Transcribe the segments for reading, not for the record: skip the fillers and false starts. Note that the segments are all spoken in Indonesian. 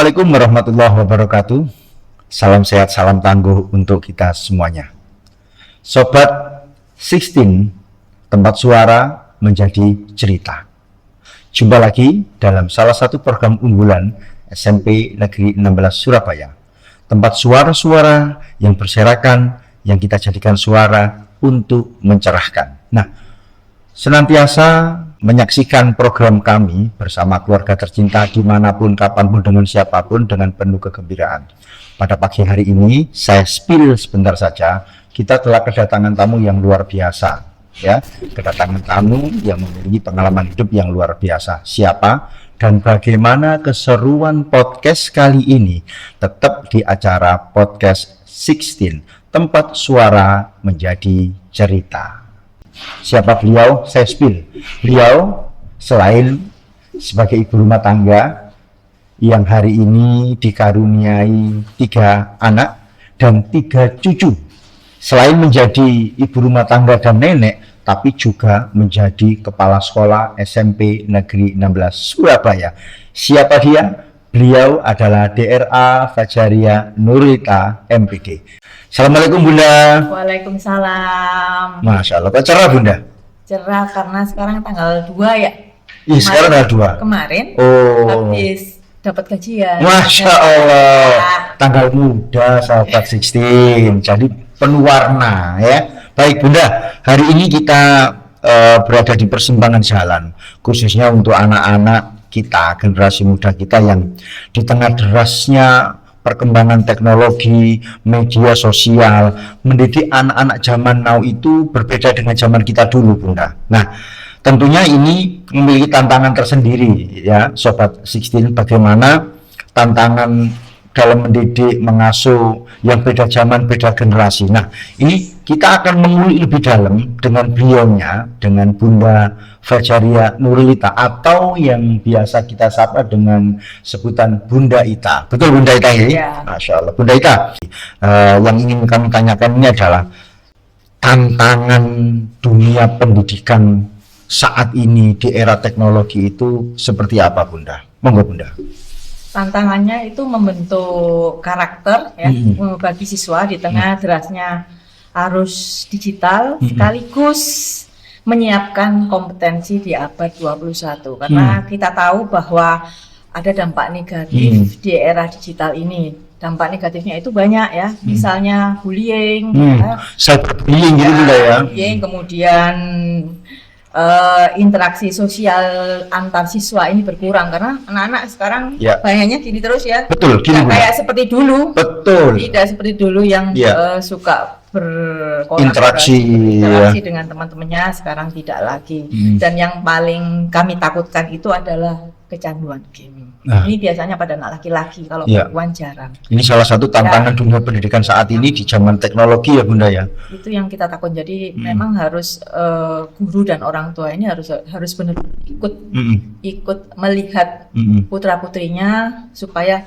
Assalamualaikum warahmatullahi wabarakatuh. Salam sehat, salam tangguh untuk kita semuanya. Sobat 16, tempat suara menjadi cerita. Jumpa lagi dalam salah satu program unggulan SMP Negeri 16 Surabaya. Tempat suara-suara yang berserakan, yang kita jadikan suara untuk mencerahkan. Nah, senantiasa menyaksikan program kami bersama keluarga tercinta dimanapun, kapanpun, dengan siapapun dengan penuh kegembiraan. Pada pagi hari ini, saya spill sebentar saja, kita telah kedatangan tamu yang luar biasa. Ya, kedatangan tamu yang memiliki pengalaman hidup yang luar biasa. Siapa dan bagaimana keseruan podcast kali ini? Tetap di acara Podcast 16, tempat suara menjadi cerita. Siapa beliau? Saya spill. Beliau selain sebagai ibu rumah tangga yang hari ini dikaruniai 3 anak dan 3 cucu. Selain menjadi ibu rumah tangga dan nenek, tapi juga menjadi kepala sekolah SMP Negeri 16 Surabaya. Siapa dia? Beliau adalah DRA Fajaria Nurlita MPD. Assalamualaikum Bunda. Waalaikumsalam. Masya Allah, kok cerah Bunda? Cerah karena sekarang tanggal 2 ya. Iya, sekarang tanggal 2. Kemarin habis dapat gajian. Masya Allah, tanggal muda sahabat 16, jadi penuh warna ya. Baik Bunda, hari ini kita berada di persimpangan jalan, khususnya untuk anak-anak kita, generasi muda kita yang di tengah derasnya perkembangan teknologi, media sosial, mendidik anak-anak zaman now itu berbeda dengan zaman kita dulu Bunda. Nah, tentunya ini memiliki tantangan tersendiri ya Sobat 16, bagaimana tantangan dalam mendidik, mengasuh yang beda zaman, beda generasi. Nah, ini kita akan mengulik lebih dalam dengan beliaunya, dengan Bunda Fajaria Nurlita, atau yang biasa kita sapa dengan sebutan Bunda Ita. Betul Bunda Ita ya? Ya. Masya Allah. Bunda Ita, yang ingin kami tanyakan ini adalah tantangan dunia pendidikan saat ini di era teknologi itu seperti apa Bunda? Monggo Bunda. Tantangannya itu membentuk karakter ya, bagi siswa di tengah derasnya arus digital, sekaligus menyiapkan kompetensi di abad 21 karena kita tahu bahwa ada dampak negatif di era digital ini. Dampak negatifnya itu banyak ya, misalnya bullying, cyberbullying gitu Bunda ya. Bullying, kemudian interaksi sosial antar siswa ini berkurang karena anak-anak sekarang banyaknya gini terus ya. Betul, gini Bunda. Kayak seperti dulu. Betul. Tidak seperti dulu yang suka berinteraksi dengan teman-temannya, sekarang tidak lagi. Dan yang paling kami takutkan itu adalah kecanduan game. Ini biasanya pada anak laki-laki, kalau perempuan jarang. Ini salah satu tantangan dunia pendidikan saat ini di zaman teknologi ya Bunda ya. Itu yang kita takut. Jadi memang harus guru dan orang tua ini harus benar-benar ikut melihat putra-putrinya supaya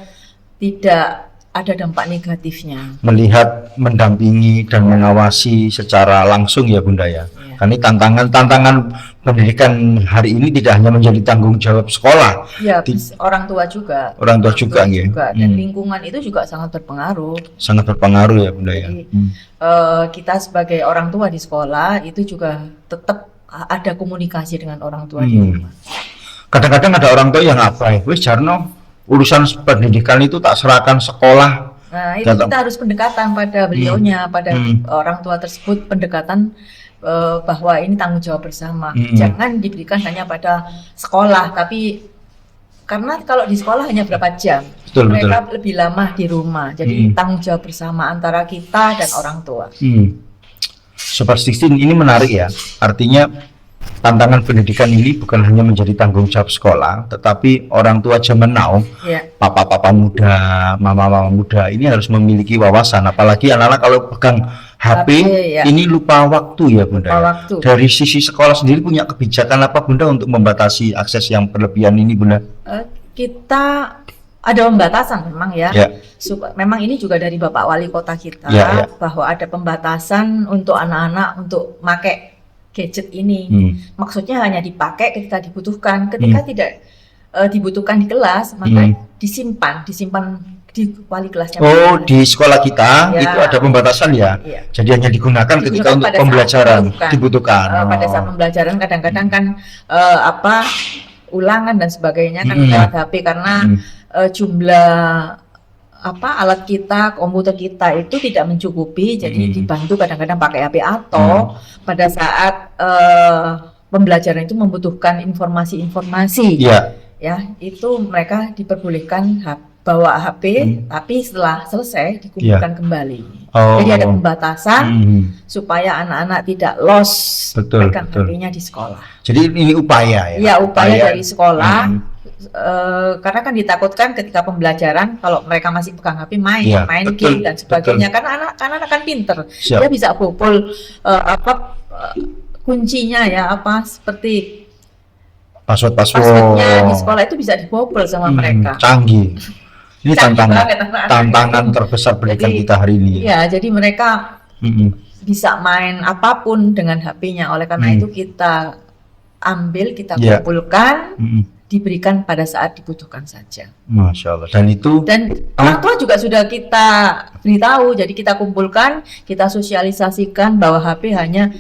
tidak ada dampak negatifnya. Melihat, mendampingi dan mengawasi secara langsung ya Bunda ya. Karena ini tantangan pendidikan hari ini tidak hanya menjadi tanggung jawab sekolah. Ya, orang tua juga. Orang tua juga ya. Dan lingkungan itu juga sangat berpengaruh. Sangat berpengaruh ya Bunda ya. Jadi, kita sebagai orang tua di sekolah itu juga tetap ada komunikasi dengan orang tua di rumah. Kadang-kadang ada orang tua yang apa? Wis Jarno, urusan pendidikan itu tak serahkan sekolah. Nah, itu kita harus pendekatan pada beliaunya, pada orang tua tersebut, pendekatan bahwa ini tanggung jawab bersama. Jangan diberikan hanya pada sekolah, tapi karena kalau di sekolah hanya berapa jam, mereka lebih lama di rumah. Jadi tanggung jawab bersama antara kita dan orang tua. Sobat 16, ini menarik ya. Artinya tantangan pendidikan ini bukan hanya menjadi tanggung jawab sekolah, tetapi orang tua zaman now, papa-papa muda, mama-mama muda ini harus memiliki wawasan. Apalagi anak-anak kalau pegang HP ini lupa waktu ya Bunda. Waktu. Dari sisi sekolah sendiri punya kebijakan apa Bunda untuk membatasi akses yang berlebihan ini Bunda? Kita ada pembatasan memang ya. Memang ini juga dari Bapak Wali Kota kita bahwa ada pembatasan untuk anak-anak untuk pakai gadget ini. Maksudnya hanya dipakai ketika dibutuhkan, ketika tidak dibutuhkan di kelas, maka disimpan di wali kelasnya. Oh, di sekolah kita itu ada pembatasan ya. Jadi hanya digunakan ketika untuk pembelajaran dibutuhkan. Pada saat pembelajaran kadang-kadang kan ulangan dan sebagainya kan lewat HP karena jumlah alat kita, komputer kita itu tidak mencukupi, jadi dibantu kadang-kadang pakai HP atau pada saat pembelajaran itu membutuhkan informasi-informasi, ya itu mereka diperbolehkan bawa HP, tapi setelah selesai dikumpulkan kembali. Jadi ada pembatasan supaya anak-anak tidak lost pegang HP-nya di sekolah. Jadi ini upaya ya? Iya, upaya dari sekolah. Karena kan ditakutkan ketika pembelajaran kalau mereka masih pegang HP main game dan sebagainya. Karena anak-anak kan pinter, dia bisa bobol kuncinya ya seperti passwordnya di sekolah itu bisa dibobol sama mereka. Canggih. Ini tantangan terbesar pendidikan kita hari ini. Iya, jadi mereka bisa main apapun dengan HP-nya. Oleh karena itu kita ambil, kita kumpulkan, diberikan pada saat dibutuhkan saja. Masya Allah. Dan orang tua juga sudah kita beritahu. Jadi kita kumpulkan, kita sosialisasikan bahwa HP hanya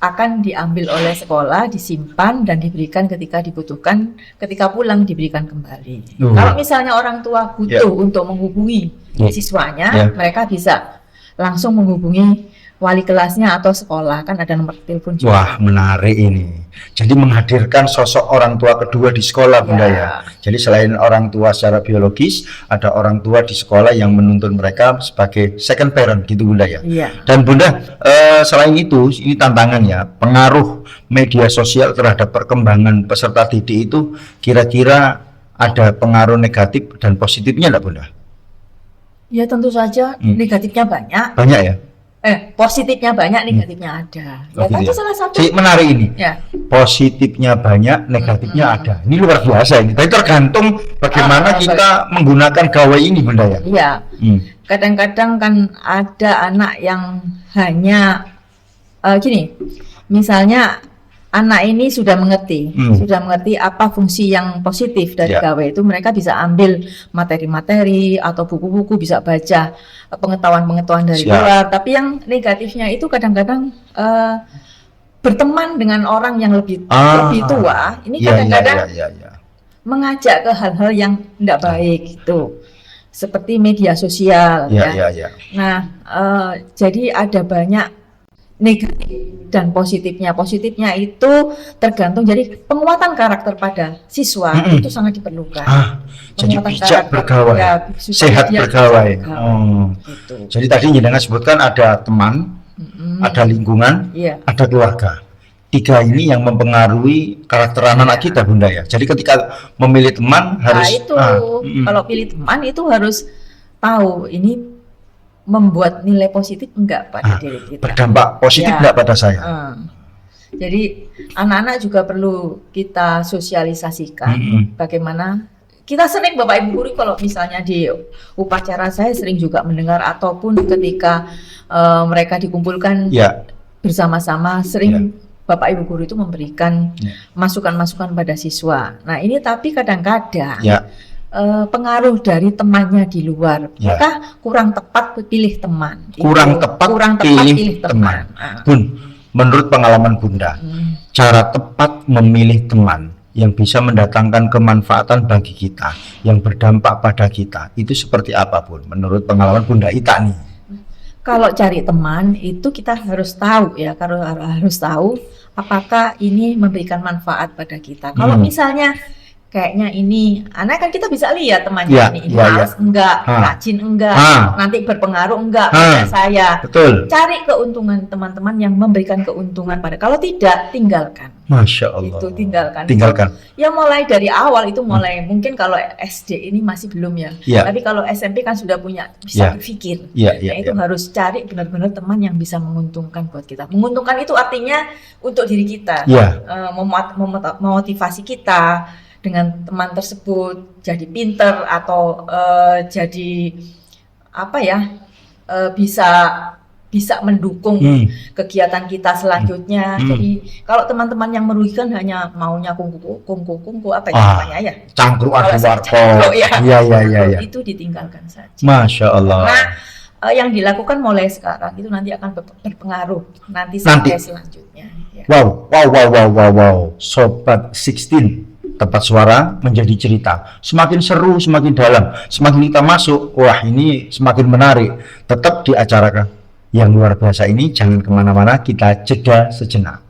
akan diambil oleh sekolah, disimpan dan diberikan ketika dibutuhkan, ketika pulang diberikan kembali. Kalau misalnya orang tua butuh untuk menghubungi siswanya, mereka bisa langsung menghubungi wali kelasnya atau sekolah, kan ada nomor telepon juga. Wah, menarik ini. Jadi menghadirkan sosok orang tua kedua di sekolah, Bunda ya. Jadi selain orang tua secara biologis, ada orang tua di sekolah yang menuntun mereka sebagai second parent gitu, Bunda ya. Dan Bunda, selain itu, ini tantangannya, pengaruh media sosial terhadap perkembangan peserta didik itu kira-kira ada pengaruh negatif dan positifnya enggak, Bunda? Ya tentu saja negatifnya banyak. Banyak ya? Positifnya banyak, negatifnya ada. Itu salah satu. Menarik ini. Positifnya banyak, negatifnya ada. Ini luar biasa ini. Tapi tergantung bagaimana kita menggunakan gawai ini, Bunda ya. Iya. Kadang-kadang kan ada anak yang hanya gini. Misalnya anak ini sudah mengerti apa fungsi yang positif dari gawai itu, mereka bisa ambil materi-materi atau buku-buku, bisa baca pengetahuan-pengetahuan dari luar. Tapi yang negatifnya itu kadang-kadang berteman dengan orang yang lebih tua, ini kadang-kadang mengajak ke hal-hal yang tidak baik gitu, seperti media sosial. Nah, jadi ada banyak negatif dan positifnya. Positifnya itu tergantung, jadi penguatan karakter pada siswa itu sangat diperlukan. Jadi bijak bergawai, sehat bergawai. Gitu. Jadi tadi Jenengan sebutkan ada teman, ada lingkungan, ada keluarga. 3 ini yang mempengaruhi karakter anak-anak kita, Bunda ya. Jadi ketika memilih teman harus kalau pilih teman itu harus tahu ini membuat nilai positif enggak pada diri kita, berdampak positif enggak pada saya. Jadi anak-anak juga perlu kita sosialisasikan bagaimana. Kita sering Bapak Ibu guru, kalau misalnya di upacara saya sering juga mendengar, ataupun ketika mereka dikumpulkan bersama-sama, sering Bapak Ibu guru itu memberikan masukan-masukan pada siswa. Nah ini tapi kadang-kadang pengaruh dari temannya di luar, maka kurang tepat pilih teman. Kurang tepat pilih teman. Bun, menurut pengalaman Bunda, cara tepat memilih teman yang bisa mendatangkan kemanfaatan bagi kita, yang berdampak pada kita, itu seperti apa, Bun? Menurut pengalaman Bunda Ita nih. Kalau cari teman itu kita harus tahu ya, harus tahu apakah ini memberikan manfaat pada kita. Kalau misalnya kayaknya ini, anak kan kita bisa lihat temannya ini malas enggak, rajin enggak, nanti berpengaruh enggak pada saya. Betul. Cari keuntungan teman-teman yang memberikan keuntungan pada. Kalau tidak, tinggalkan. Masya Allah. Itu tinggalkan. Ya mulai dari awal itu mungkin kalau SD ini masih belum ya. Tapi kalau SMP kan sudah bisa berpikir. Itu harus cari benar-benar teman yang bisa menguntungkan buat kita. Menguntungkan itu artinya untuk diri kita, memotivasi kita. Dengan teman tersebut jadi pinter atau jadi bisa bisa mendukung kegiatan kita selanjutnya. Jadi kalau teman-teman yang merugikan hanya maunya kungku apa ya namanya ya? Cangkruk ya. Iya. Itu ditinggalkan saja. Masya Allah. Nah, yang dilakukan mulai sekarang itu nanti akan berpengaruh nanti sampai selanjutnya. Ya. Wow. Sobat 16. Tempat suara menjadi cerita. Semakin seru, semakin dalam. Semakin kita masuk, wah ini semakin menarik. Tetap di acara yang luar biasa ini, jangan kemana-mana, kita jeda sejenak.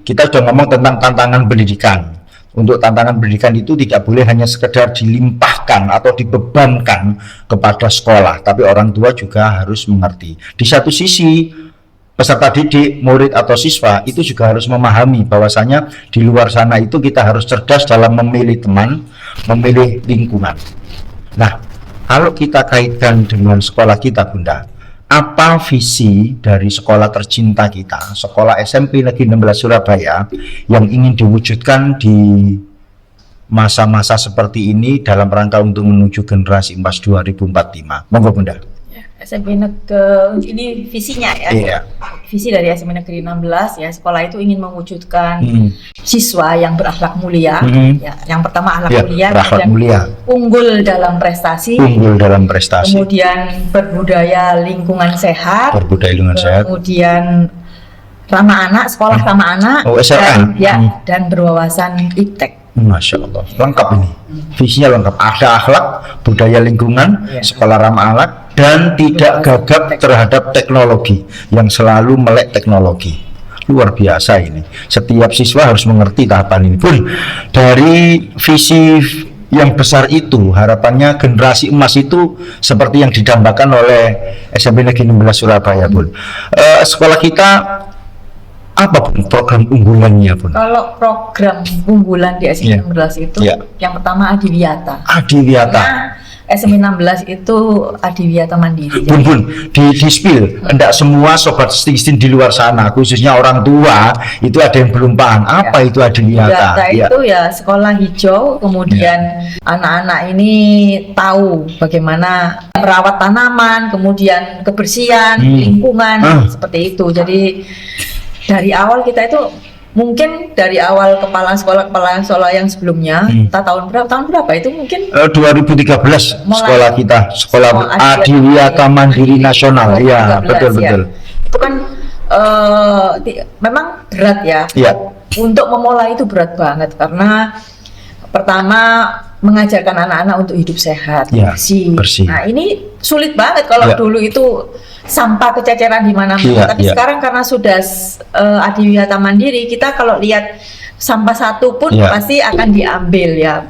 Kita sudah ngomong tentang tantangan pendidikan. Untuk tantangan pendidikan itu tidak boleh hanya sekedar dilimpahkan atau dibebankan kepada sekolah, tapi orang tua juga harus mengerti. Di satu sisi, peserta didik, murid atau siswa itu juga harus memahami bahwasanya di luar sana itu kita harus cerdas dalam memilih teman, memilih lingkungan. Nah, kalau kita kaitkan dengan sekolah kita, Bunda, apa visi dari sekolah tercinta kita, sekolah SMP Negeri 16 Surabaya yang ingin diwujudkan di masa-masa seperti ini dalam rangka untuk menuju generasi emas 2045? Monggo, Bunda. SMP Negeri ini visinya ya. Iya. Visi dari SMP Negeri 16 ya, sekolah itu ingin mewujudkan siswa yang berakhlak mulia. Ya, yang pertama akhlak mulia, unggul dalam prestasi, kemudian berbudaya lingkungan sehat, kemudian ramah anak, sekolah ramah anak, dan berwawasan iptek. Masya Allah, lengkap ini. Visinya lengkap. Ada akhlak, budaya lingkungan, sekolah ramah anak, dan tidak gagap terhadap teknologi, yang selalu melek teknologi. Luar biasa ini. Setiap siswa harus mengerti tahapan ini. Pun dari visi yang besar itu, harapannya generasi emas itu seperti yang didambakan oleh SMP Negeri 16 Surabaya, Bun. Sekolah kita apa Bun program unggulannya, Bun? Kalau program unggulan di SMP 16 itu yang pertama Adiwiyata. Nah, SMP 16 itu Adiwiyata Mandiri. Bun, di spill, enggak semua sobat 16 di luar sana, khususnya orang tua, itu ada yang belum paham apa itu Adiwiyata. Adiwiyata itu ya sekolah hijau, kemudian anak-anak ini tahu bagaimana merawat tanaman, kemudian kebersihan, lingkungan, seperti itu. Jadi dari awal kita itu mungkin dari awal kepala sekolah yang sebelumnya, tahun berapa itu mungkin 2013 sekolah kita, sekolah Adiwiyata Mandiri Nasional. Ya, betul. Itu kan memang berat ya. Untuk memulai itu berat banget karena pertama mengajarkan anak-anak untuk hidup sehat, bersih. Nah, ini sulit banget kalau dulu itu sampah kececeran di mana-mana. Tapi sekarang karena sudah Adiwiyata Mandiri, kita kalau lihat sampah satu pun pasti akan diambil ya.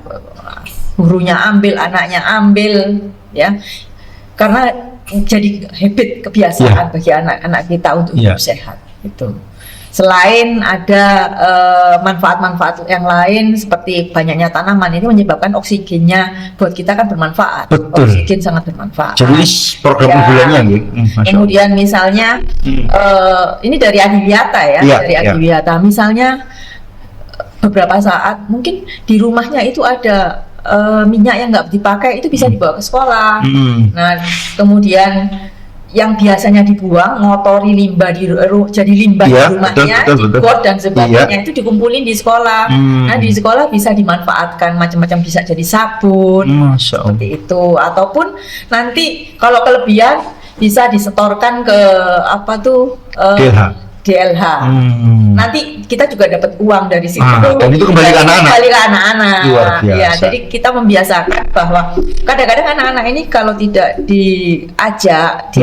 Gurunya ambil, anaknya ambil ya. Karena jadi habit, kebiasaan bagi anak-anak kita untuk hidup sehat itu. Selain ada manfaat-manfaat yang lain seperti banyaknya tanaman, ini menyebabkan oksigennya buat kita kan bermanfaat. Betul. Oksigen sangat bermanfaat. Jadi program unggulannya kemudian misalnya ini dari Adiwiyata dari Adiwiyata. Misalnya beberapa saat mungkin di rumahnya itu ada minyak yang nggak dipakai, itu bisa dibawa ke sekolah. Nah, kemudian yang biasanya dibuang, ngotori limbah jadi limbah di rumahnya, got dan sebagainya, itu dikumpulin di sekolah. Nah, di sekolah bisa dimanfaatkan macam-macam, bisa jadi sabun, seperti itu. Ataupun nanti kalau kelebihan bisa disetorkan ke GLH. Nanti kita juga dapat uang dari situ. Dan itu kembali ke anak-anak. Ya, jadi kita membiasakan bahwa kadang-kadang anak-anak ini kalau tidak diajak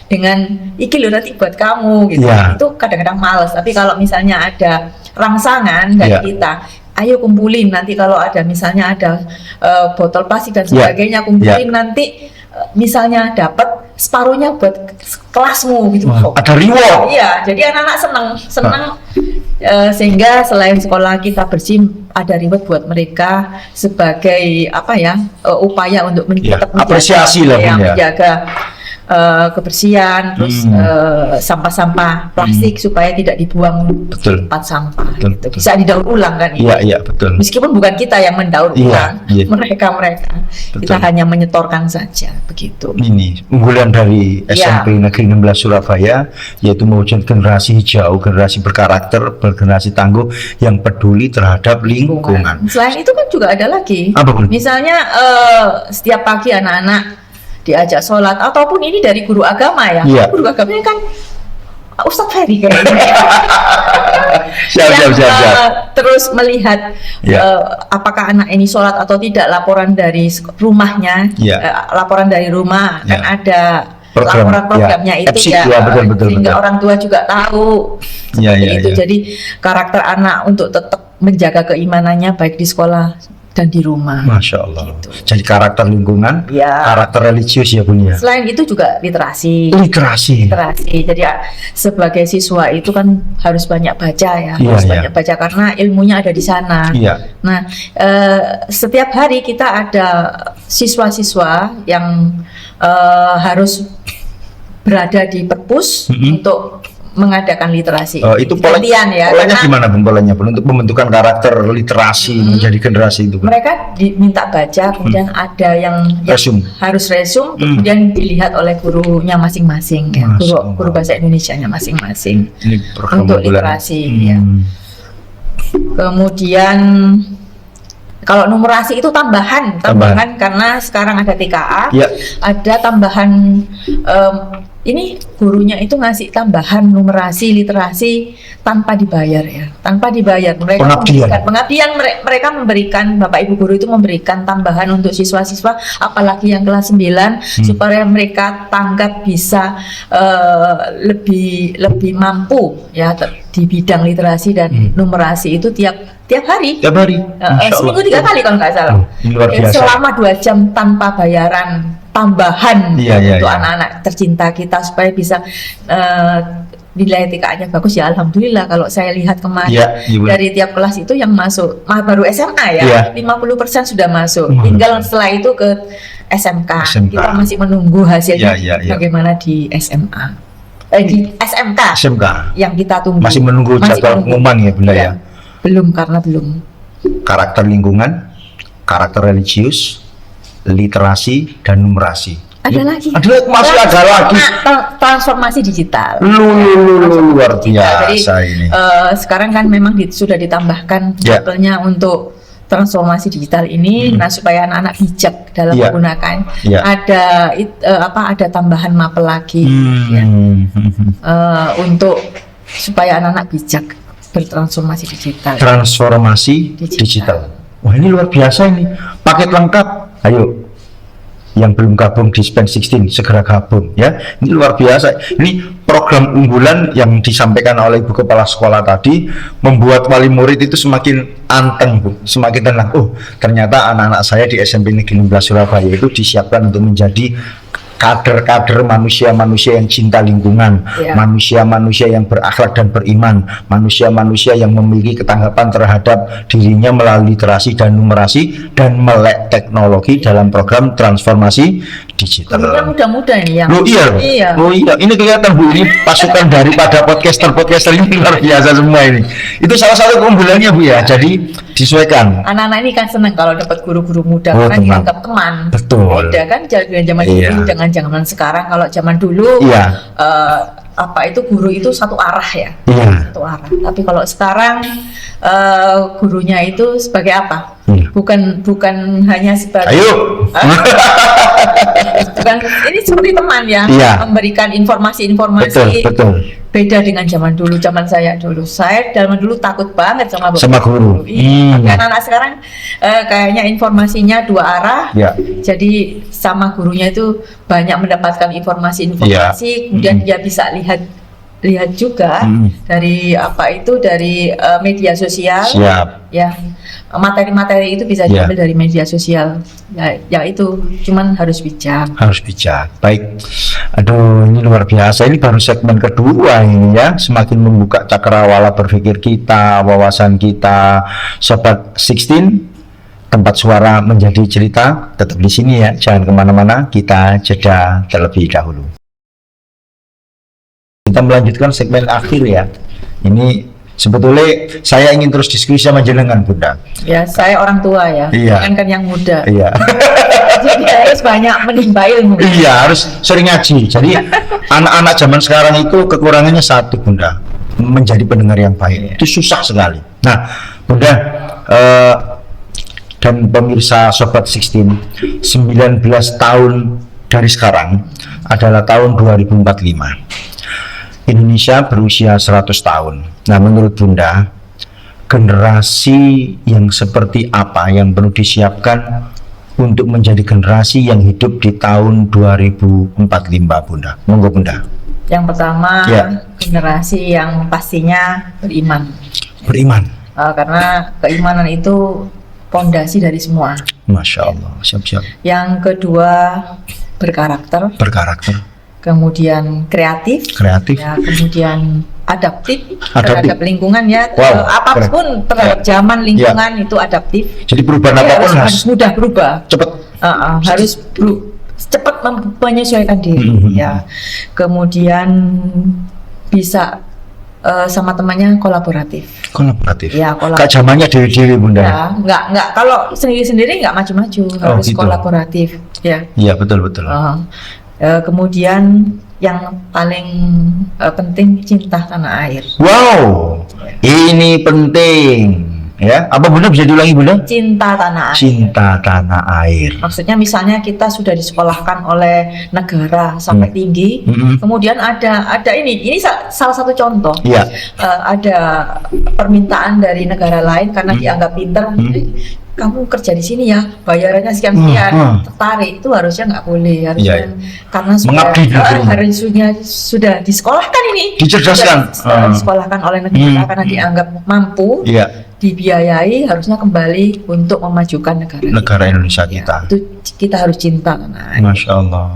dengan iki loh nanti buat kamu gitu. Itu kadang-kadang males. Tapi kalau misalnya ada rangsangan dari kita, ayo kumpulin nanti kalau ada misalnya ada botol plastik dan sebagainya, kumpulin nanti misalnya dapat separuhnya buat kelasmu gitu. Ada reward. Iya, jadi anak-anak senang sehingga selain sekolah kita bersih, ada reward buat mereka sebagai upaya untuk tetap apresiasi lah, menjaga kebersihan, terus sampah-sampah plastik supaya tidak dibuang di tempat sampah. Gitu. Bisa didaur ulang kan? Iya, betul. Meskipun bukan kita yang mendaur ulang, mereka kita hanya menyetorkan saja, begitu. Ini unggulan dari SMP Negeri 16 Surabaya, yaitu mewujudkan generasi hijau, generasi berkarakter, generasi tangguh yang peduli terhadap lingkungan. Selain itu kan juga ada lagi. Misalnya setiap pagi anak-anak diajak sholat, ataupun ini dari guru agama ya. Guru agamanya kan Ustadz Ferry kayaknya. Siap. Terus melihat apakah anak ini sholat atau tidak, laporan dari rumahnya, laporan dari rumah kan ada program-programnya itu betul, sehingga orang tua juga tahu itu. Jadi karakter anak untuk tetap menjaga keimanannya baik di sekolah dan di rumah. Masya Allah. Gitu. Jadi karakter lingkungan, karakter religius ya Bun ya. Selain itu juga literasi. Jadi sebagai siswa itu kan harus banyak baca ya, harus banyak baca karena ilmunya ada di sana. Nah, setiap hari kita ada siswa-siswa yang harus berada di perpus untuk mengadakan literasi. Itu polanya gimana polanya untuk pembentukan karakter literasi menjadi generasi itu? Mereka diminta baca, kemudian ada yang harus resume, kemudian dilihat oleh gurunya masing-masing, guru bahasa Indonesianya masing-masing untuk literasi. Kemudian kalau numerasi itu tambahan karena sekarang ada TKA, ada tambahan. Ini gurunya itu ngasih tambahan numerasi literasi tanpa dibayar ya, mereka memberikan Bapak Ibu guru itu memberikan tambahan untuk siswa-siswa apalagi yang kelas 9 supaya mereka tanggap bisa lebih mampu ya di bidang literasi dan numerasi itu tiap hari seminggu 3 kali kalau nggak salah, selama 2 jam tanpa bayaran tambahan untuk anak-anak tercinta kita supaya bisa nilai TKA-nya bagus ya. Alhamdulillah kalau saya lihat kemarin dari tiap kelas itu yang masuk baru SMA 50% sudah masuk, tinggal setelah itu ke SMK. Kita masih menunggu hasilnya bagaimana di SMA di SMK yang kita tunggu, masih menunggu jadwal pengumuman ya Bunda ya. Belum, karena belum. Karakter lingkungan, karakter religius, literasi dan numerasi. Masih ada lagi transformasi digital. Luar biasa. Jadi, ini. Sekarang kan memang sudah ditambahkan tabelnya untuk transformasi digital ini, nah supaya anak-anak bijak dalam menggunakan. Ada tambahan mapel lagi untuk supaya anak-anak bijak bertransformasi digital. Transformasi digital. Wah, ini luar biasa ini. Paket lengkap. Ayo, yang belum gabung di Span 16 segera gabung ya. Ini luar biasa. Ini program unggulan yang disampaikan oleh Ibu Kepala Sekolah tadi membuat wali murid itu semakin anteng, Bu. Semakin tenang. Oh, ternyata anak-anak saya di SMP Negeri 16 Surabaya itu disiapkan untuk menjadi kader-kader manusia-manusia yang cinta lingkungan, manusia-manusia yang berakhlak dan beriman, manusia-manusia yang memiliki ketanggapan terhadap dirinya melalui literasi dan numerasi dan melek teknologi dalam program transformasi digital. Kemudian muda-muda ini yang ini kelihatan Bu, ini pasukan daripada podcaster ini luar biasa semua ini. Itu salah satu keunggulannya Bu ya. Jadi disesuaikan. Anak-anak ini kan senang kalau dapat guru-guru muda karena dianggap teman. Betul. Beda kan zaman dulu dengan zaman sekarang. Kalau zaman dulu guru itu satu arah ya. Satu arah. Tapi kalau sekarang gurunya itu sebagai apa? Bukan hanya sebagai ini seperti teman ya, memberikan informasi-informasi. Betul. Beda dengan zaman dulu, zaman saya dulu. Saya zaman dulu takut banget sama guru. Tapi anak-anak sekarang kayaknya informasinya dua arah. Jadi sama gurunya itu banyak mendapatkan informasi-informasi, kemudian dia bisa lihat juga dari media sosial. Ya, materi-materi itu bisa diambil dari media sosial. Ya itu, cuman harus bijak. Baik. Aduh, ini luar biasa. Ini baru segmen kedua ini ya. Semakin membuka cakrawala berpikir kita, wawasan kita. Sobat 16, tempat suara menjadi cerita. Tetap di sini ya. Jangan kemana-mana. Kita jeda terlebih dahulu. kita melanjutkan segmen akhir ya. Ini sebetulnya saya ingin terus diskusi sama jenengan Bunda. Ya, saya orang tua ya, Iya. kan yang muda. Iya. Jadi harus banyak menimba ilmu. Iya, harus sering ngaji. Jadi anak-anak zaman sekarang itu kekurangannya satu Bunda, menjadi pendengar yang baik. Itu susah sekali. Nah, Bunda dan pemirsa Sobat 16, 19 tahun dari sekarang adalah tahun 2045. Indonesia berusia 100 tahun. Nah, menurut Bunda, generasi yang seperti apa yang perlu disiapkan untuk menjadi generasi yang hidup di tahun 2045, Bunda? Monggo Bunda. Yang pertama, Ya. generasi yang pastinya beriman. Beriman. Karena keimanan itu pondasi dari semua. Masya Allah, siap-siap. Yang kedua, berkarakter. Berkarakter, Kemudian kreatif. kreatif, Ya, kemudian adaptif, Adaptif. terhadap lingkungan ya. Wow, Apapun terhadap Ya. zaman lingkungan itu adaptif. Jadi perubahan Jadi apapun harus mudah berubah. cepat. Harus cepat menyesuaikan diri Mhm. ya. Kemudian bisa sama temannya kolaboratif. Kolaboratif. Ya, Kak zamannya dewi-dewi Bunda. Ya, nggak kalau sendiri-sendiri nggak maju-maju, harus gitu. kolaboratif ya. Iya, betul-betul. Kemudian yang paling penting cinta tanah air. Wow, ini penting. Ya, apa Bunda bisa diulangi Bunda? Cinta tanah air. Cinta tanah air. Maksudnya misalnya kita sudah disekolahkan oleh negara sampai tinggi, kemudian ada ini salah satu contoh. Iya. Ada permintaan dari negara lain karena dianggap pinter, kamu kerja di sini ya, bayarannya sekian-sekian, tertarik. Itu harusnya nggak boleh, harusnya karena harusnya sudah disekolahkan ini, dicerdaskan, disekolahkan oleh negara karena dianggap mampu. Iya. Dibiayai, harusnya kembali untuk memajukan negara Indonesia kita. Itu kita harus cinta karena Masya Allah.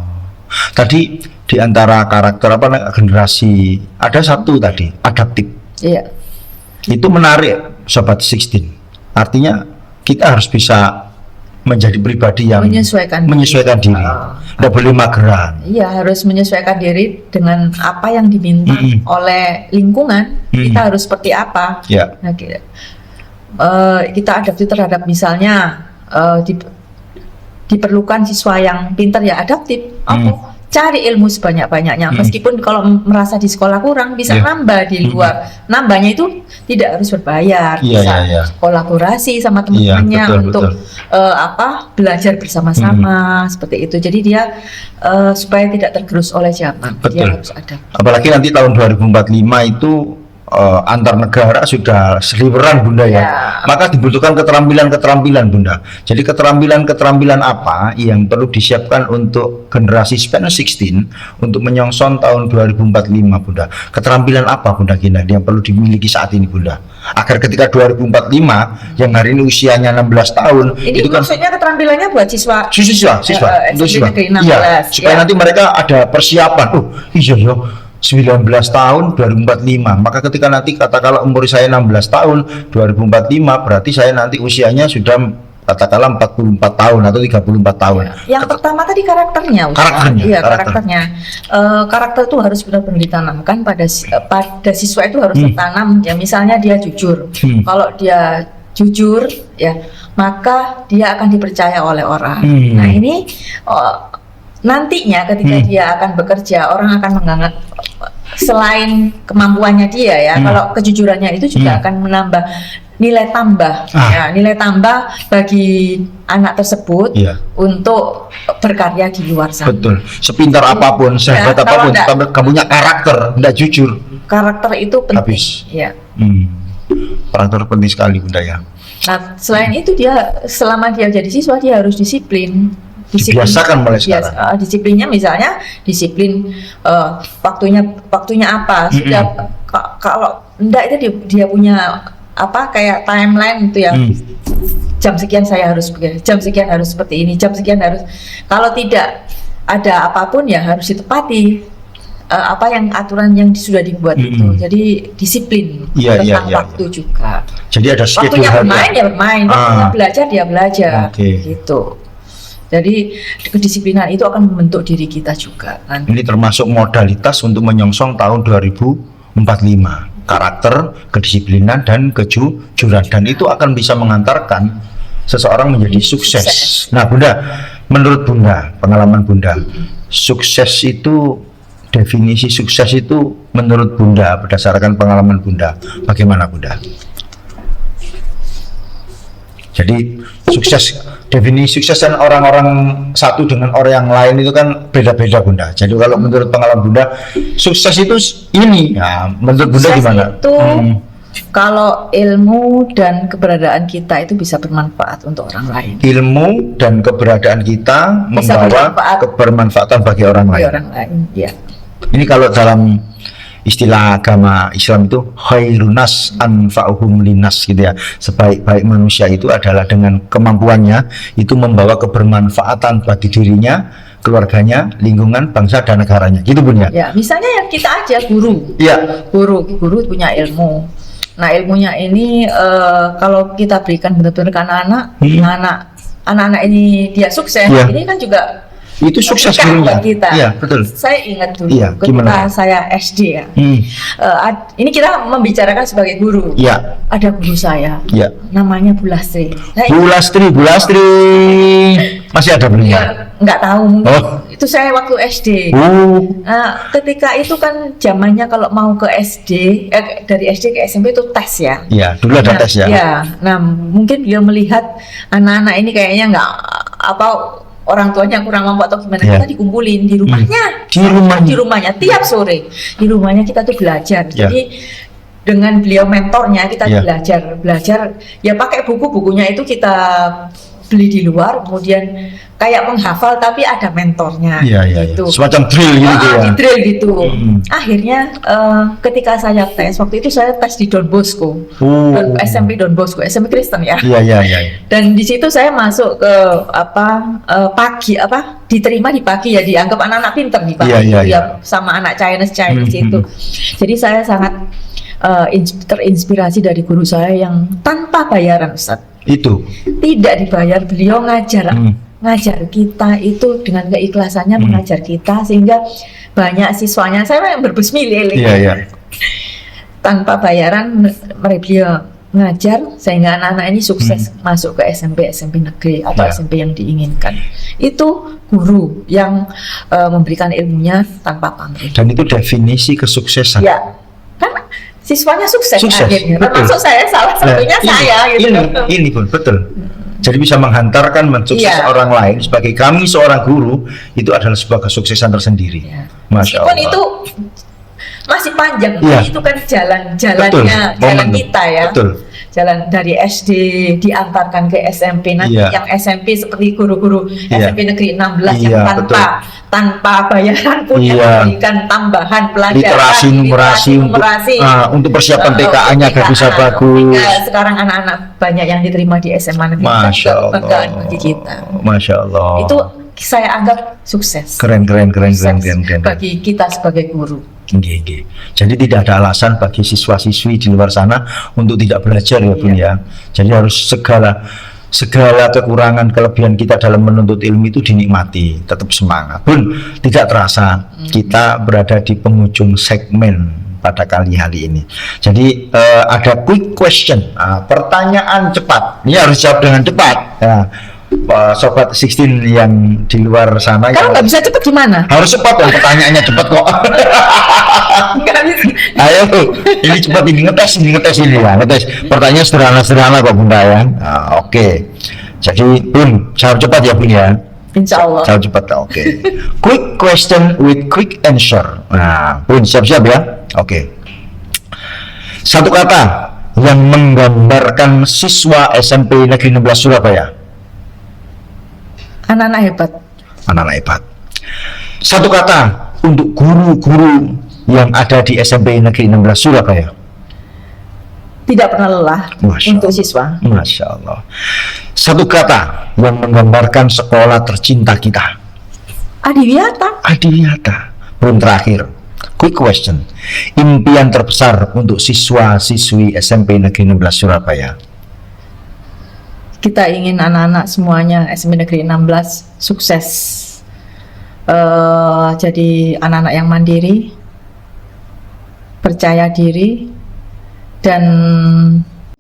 Tadi di antara karakter generasi ada satu tadi adaptif. Iya. Itu menarik Sobat 16. Artinya kita harus bisa menjadi pribadi yang menyesuaikan diri. Tidak boleh mageran. Iya, harus menyesuaikan diri dengan apa yang diminta oleh lingkungan. Kita harus seperti apa? Ya. Nah, kita adaptif terhadap misalnya diperlukan siswa yang pintar ya adaptif. Cari ilmu sebanyak-banyaknya. Meskipun kalau merasa di sekolah kurang bisa nambah di luar. Nambahnya itu tidak harus berbayar. Bisa kolaborasi sama teman-temannya untuk belajar bersama-sama seperti itu. Jadi dia supaya tidak tergerus oleh zaman. Betul. Dia harus adaptif. Apalagi nanti tahun 2045 itu antar negara sudah seliweran Bunda ya. Maka dibutuhkan keterampilan Bunda. Jadi keterampilan apa yang perlu disiapkan untuk generasi Spanish 16 untuk menyongsong tahun 2045 Bunda? Keterampilan apa Bunda Gina yang perlu dimiliki saat ini Bunda? Agar ketika 2045 yang hari ini usianya 16 tahun ini itu kan maksudnya keterampilannya buat siswa untuk siswa. Negeri 16, iya, supaya nanti mereka ada persiapan. 19 tahun 2045, maka ketika nanti katakanlah umur saya 16 tahun 2045 berarti saya nanti usianya sudah katakanlah 44 tahun atau 34 tahun. Yang pertama tadi karakternya. Karakternya. Karakter itu harus benar-benar ditanamkan pada siswa itu harus tertanam. Ya misalnya dia jujur. Kalau dia jujur ya, maka dia akan dipercaya oleh orang. Nah, ini nantinya ketika dia akan bekerja, orang akan menganggap selain kemampuannya dia ya, kalau kejujurannya itu juga akan menambah nilai tambah, nilai tambah bagi anak tersebut untuk berkarya di luar sana. Betul. Sepintar apapun, sehebat apapun, kamu punya karakter, tidak jujur. Karakter itu penting. Habis. Ya. Karakter penting sekali Bunda ya. Nah, selain itu dia selama dia jadi siswa dia harus disiplin. Dibiasakan mulai sekarang. Disiplinnya misalnya disiplin waktunya apa. Sudah kalau enggak itu dia punya kayak timeline itu ya. Jam sekian saya harus begini, jam sekian harus seperti ini, jam sekian harus. Kalau tidak ada apapun ya harus ditepati aturan yang sudah dibuat itu. Jadi disiplin tentang waktu juga. Jadi ada schedule. Waktunya bermain ya bermain, waktunya belajar dia belajar. Gitu. Jadi kedisiplinan itu akan membentuk diri kita juga kan. Ini termasuk modalitas untuk menyongsong tahun 2045. Karakter, kedisiplinan, dan kejujuran, dan itu akan bisa mengantarkan seseorang menjadi sukses. Nah Bunda, menurut Bunda, pengalaman Bunda, sukses itu, definisi sukses itu menurut Bunda, berdasarkan pengalaman Bunda, bagaimana Bunda? Jadi sukses, definisi sukses dan orang-orang satu dengan orang yang lain itu kan beda-beda Bunda. Jadi kalau menurut pengalaman Bunda, sukses itu ini, nah, menurut Bunda sukses gimana? Itu kalau ilmu dan keberadaan kita itu bisa bermanfaat untuk orang lain. Ilmu dan keberadaan kita Bisa membawa kebermanfaatan bagi orang lain. Orang lain, ya. Ini kalau dalam istilah agama Islam itu khairunas anfa'uhum linas gitu ya. Sebaik-baik manusia itu adalah dengan kemampuannya itu membawa kebermanfaatan bagi dirinya, keluarganya, lingkungan, bangsa dan negaranya. Gitu Bun ya. Ya, misalnya yang kita aja guru. Iya. Guru punya ilmu. Nah, ilmunya ini kalau kita berikan benar-benar ke anak-anak ini dia sukses, ini kan juga itu sukses gurunya. Kita. Iya, betul. Saya ingat dulu ketika saya SD ya. Ini kita membicarakan sebagai guru. Iya. Ada guru saya. Iya. Namanya Bu Lastri. Bu Lastri. Masih ada belum? Ya, nggak tahu. Itu saya waktu SD. Nah, ketika itu kan zamannya kalau mau ke SD, dari SD ke SMP itu tes ya. Iya, dulu ada tes ya. Iya. Nah, mungkin dia melihat anak-anak ini kayaknya nggak orang tuanya kurang mampu atau gimana, kita dikumpulin di rumahnya, di rumahnya tiap sore, di rumahnya kita tuh belajar. Jadi dengan beliau mentornya kita belajar ya pakai bukunya itu kita beli di luar, kemudian kayak menghafal tapi ada mentornya, gitu. Semacam drill gitu ya. Di drill gitu. Akhirnya ketika saya tes, waktu itu saya tes di Don Bosco, SMP Don Bosco, SMP Kristen ya. Iya. Dan di situ saya masuk ke pagi diterima di pagi ya, dianggap anak-anak pinter nih Pak. Ya, sama anak Chinese itu. Jadi saya sangat terinspirasi dari guru saya yang tanpa bayaran Ustaz. Itu tidak dibayar, beliau ngajar kita itu dengan keikhlasannya, mengajar kita sehingga banyak siswanya, saya yang berbesmilih tanpa bayaran, beliau ngajar sehingga anak-anak ini sukses masuk ke SMP negeri atau SMP yang diinginkan. Itu guru yang memberikan ilmunya tanpa pamrih. Dan itu definisi kesuksesan. Ya, kan siswanya sukses akhirnya. Termasuk saya, salah satunya saya gitu. Ini pun betul. Jadi bisa menghantarkan mensukses orang lain. Sebagai kami seorang guru, itu adalah sebuah kesuksesan tersendiri. Masya Allah. Meskipun itu masih panjang, itu kan jalan kita ya. Betul. Jalan dari SD diantarkan ke SMP, nanti yang SMP seperti guru-guru SMP negeri 16 yang tanpa bayaran pun memberikan tambahan pelajaran literasi untuk persiapan TKA-nya agar bisa bagus. Sekarang anak-anak banyak yang diterima di SMA negeri. Masya Allah. Kebanggaan bagi kita. Masya Allah. Itu saya anggap sukses. Keren. Bagi kita sebagai guru. Jadi tidak ada alasan bagi siswa-siswi di luar sana untuk tidak belajar ya Bun ya. Jadi harus segala kekurangan kelebihan kita dalam menuntut ilmu itu dinikmati, tetap semangat. Bun, tidak terasa kita berada di penghujung segmen pada kali ini. Jadi ada quick question, pertanyaan cepat. Ini harus jawab dengan cepat. Sobat 16 yang di luar sana. Kalau nggak bisa cepat gimana? Harus cepat dong, pertanyaannya cepat kok. Ayo, ini cepat, ini ngetes ini ya, ngetes. Pertanyaan sederhana kok Bunda ya. Oke. Jadi Bun, jawab cepat ya Bun ya. Insya Allah. Jawab cepat, oke. Quick question with quick answer. Nah, Bun siap-siap ya. Oke. Satu kata yang menggambarkan siswa SMP Negeri 16 Surabaya. Anak-anak hebat. Anak-anak hebat. Satu kata untuk guru-guru yang ada di SMP Negeri 16 Surabaya. Tidak pernah lelah untuk siswa. Masya Allah. Satu kata yang menggambarkan sekolah tercinta kita. Adiwiyata. Belum terakhir. Quick question. Impian terbesar untuk siswa-siswi SMP Negeri 16 Surabaya. kita ingin anak-anak semuanya SMP Negeri 16 sukses, jadi anak-anak yang mandiri, percaya diri, dan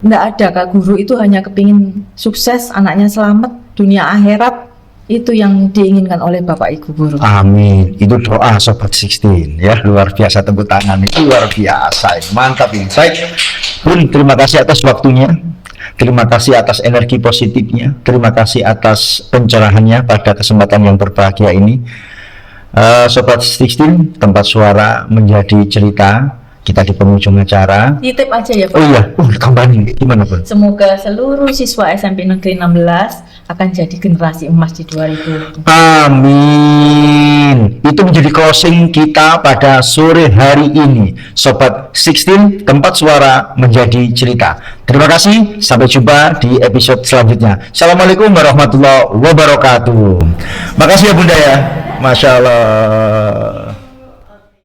tidak ada, Kak, guru itu hanya kepingin sukses, anaknya selamat dunia akhirat. Itu yang diinginkan oleh Bapak Ibu guru. Amin. Itu doa Sobat 16 ya, luar biasa, tepuk tangan, itu luar biasa, mantap ini. Baik Bun, terima kasih atas waktunya, terima kasih atas energi positifnya, terima kasih atas pencerahannya pada kesempatan yang berbahagia ini. Sobat 16, tempat suara menjadi cerita. Kita di penghujung acara. Titip aja ya, Pak. Oh iya, tambahin gimana, Bun? Semoga seluruh siswa SMP Negeri 16 akan jadi generasi emas di 2000. Amin. Itu menjadi closing kita pada sore hari ini. Sobat 16, tempat suara menjadi cerita. Terima kasih, sampai jumpa di episode selanjutnya. Assalamualaikum warahmatullahi wabarakatuh. Makasih ya Bunda ya. Masya Allah.